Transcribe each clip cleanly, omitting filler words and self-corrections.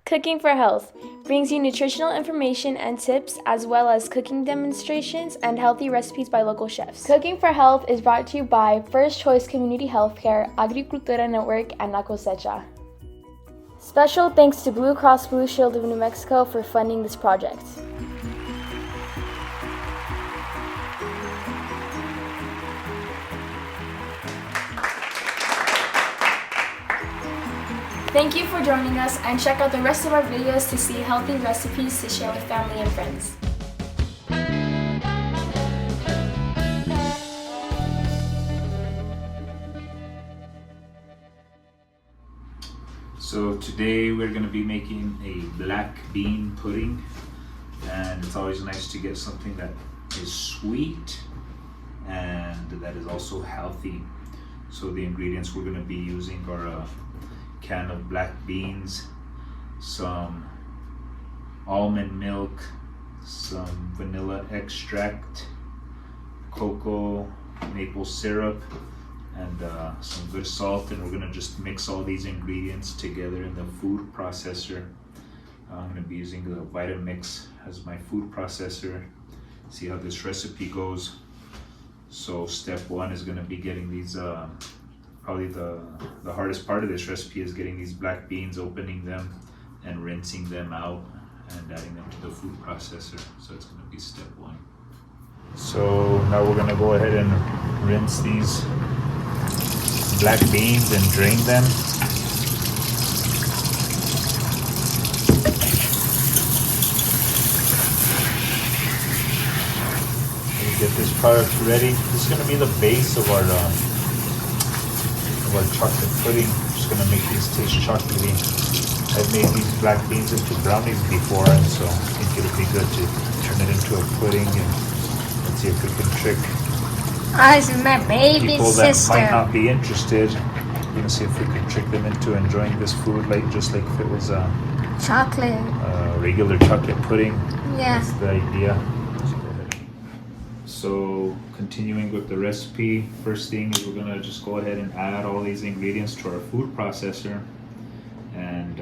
Cooking for Health brings you nutritional information and tips, as well as cooking demonstrations and healthy recipes by local chefs. Cooking for Health is brought to you by First Choice Community Healthcare, Agricultura Network, and La Cosecha. Special thanks to Blue Cross Blue Shield of New Mexico for funding this project. Thank you for joining us, and check out the rest of our videos to see healthy recipes to share with family and friends. So today we're going to be making a black bean pudding, and it's always nice to get something that is sweet and that is also healthy. So the ingredients we're going to be using are a can of black beans, some almond milk, some vanilla extract, cocoa, maple syrup, and some good salt. And we're gonna just mix all these ingredients together in the food processor. I'm gonna be using the Vitamix as my food processor. See how this recipe goes. So step one is gonna be getting these, probably the hardest part of this recipe is getting these black beans, opening them and rinsing them out and adding them to the food processor. So it's gonna be step one. So now we're gonna go ahead and rinse these black beans and drain them. And get this product ready. This is going to be the base of our chocolate pudding. Just going to make these taste chocolatey. I've made these black beans into brownies before, and so I think it'll be good to turn it into a pudding, and let's see if we can trick My baby people that sister. might not be interested. We're gonna see if we can trick them into enjoying this food, like just like if it was a Chocolate. regular chocolate pudding. Yeah. That's the idea. So continuing with the recipe, first thing is we're gonna just go ahead and add all these ingredients to our food processor and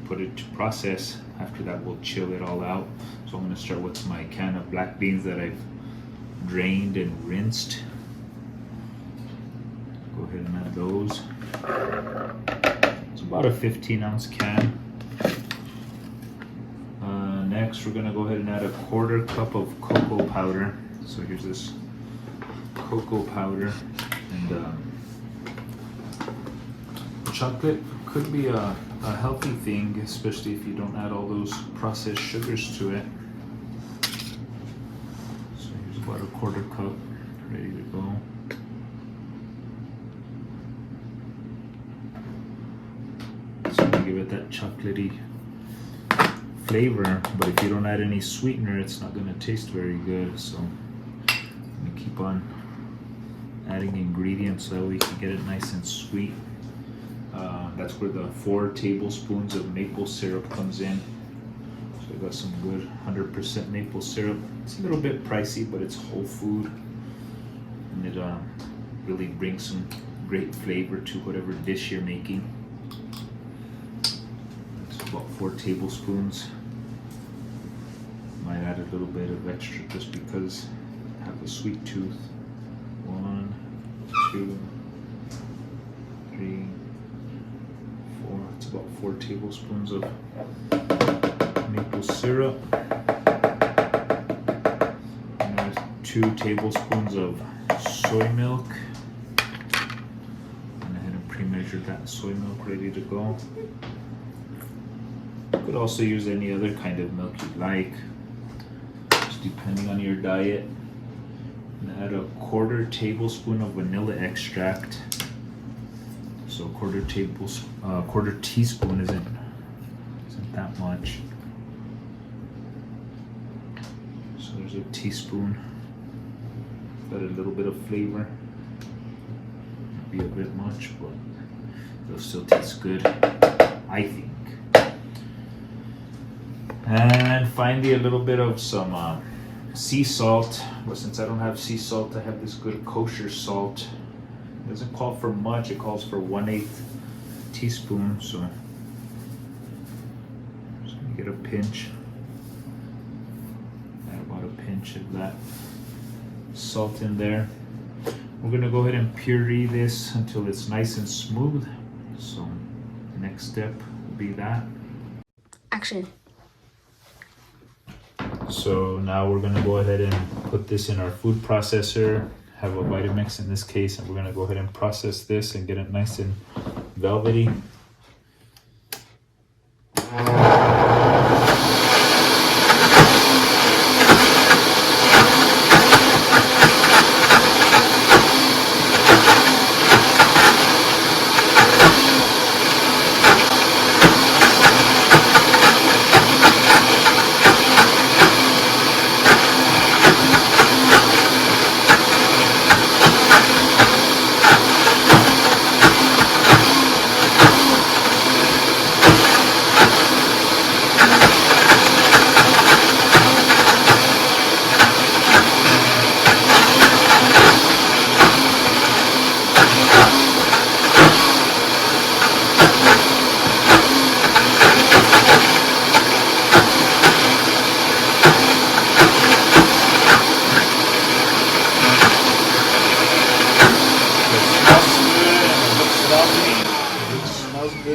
put it to process. After that, we'll chill it all out. So I'm gonna start with my can of black beans that I've drained and rinsed. Go ahead and add those. It's about a 15-ounce can. Next, we're gonna go ahead and add a 1/4 cup of cocoa powder. So here's this cocoa powder, and chocolate could be a healthy thing, especially if you don't add all those processed sugars to it. So here's about a 1/4 cup ready to go. So to give it that chocolatey flavor, but if you don't add any sweetener, it's not going to taste very good. So I'm going to keep on adding ingredients so that we can get it nice and sweet. That's where the 4 tablespoons of maple syrup comes in. So I got some good 100% maple syrup. It's a little bit pricey, but it's whole food, and it really brings some great flavor to whatever dish you're making. That's about 4 tablespoons. Might add a little bit of extra just because I have a sweet tooth. 1, 2, 3, 4. It's about 4 tablespoons of maple syrup. And there's 2 tablespoons of soy milk. Went ahead and pre-measured that soy milk ready to go. You could also use any other kind of milk you like, just depending on your diet. And add a 1/4 tablespoon of vanilla extract. So 1/4 teaspoon isn't that much. So there's a teaspoon. Got a little bit of flavor. Be a bit much, but it'll still taste good, I think. And finally, a little bit of some sea salt. But since I don't have sea salt, I have this good kosher salt. It doesn't call for much, it calls for 1/8 teaspoon. So Get a pinch. Add about a pinch of that salt in there. We're gonna go ahead and puree this until it's nice and smooth. So next step will be that. Action. So now we're gonna go ahead and put this in our food processor, have a Vitamix in this case, and we're gonna go ahead and process this and get it nice and velvety.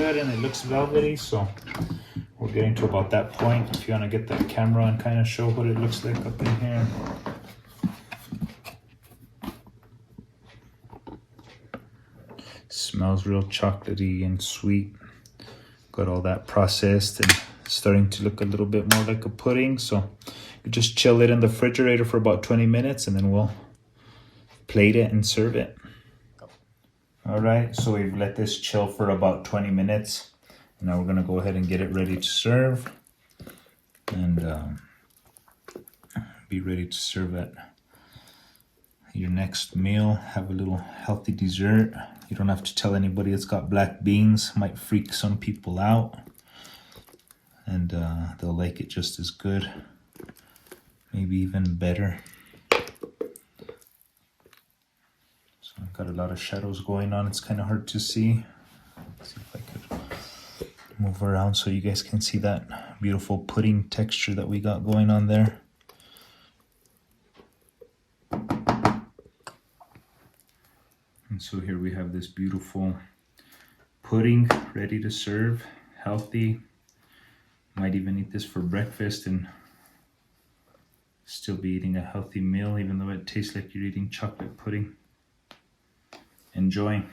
And it looks velvety, so we're getting to about that point. If you want to get the camera and kind of show what it looks like up in here. Smells real chocolatey and sweet. Got all that processed and starting to look a little bit more like a pudding. So you just chill it in the refrigerator for about 20 minutes and then we'll plate it and serve it. All right, so we've let this chill for about 20 minutes. Now we're gonna go ahead and get it ready to serve and be ready to serve at your next meal. Have a little healthy dessert. You don't have to tell anybody it's got black beans. Might freak some people out and they'll like it just as good, maybe even better. I've got a lot of shadows going on. It's kind of hard to see. Let's see if I could move around so you guys can see that beautiful pudding texture that we got going on there. And so here we have this beautiful pudding ready to serve, healthy. Might even eat this for breakfast and still be eating a healthy meal, even though it tastes like you're eating chocolate pudding. Enjoy.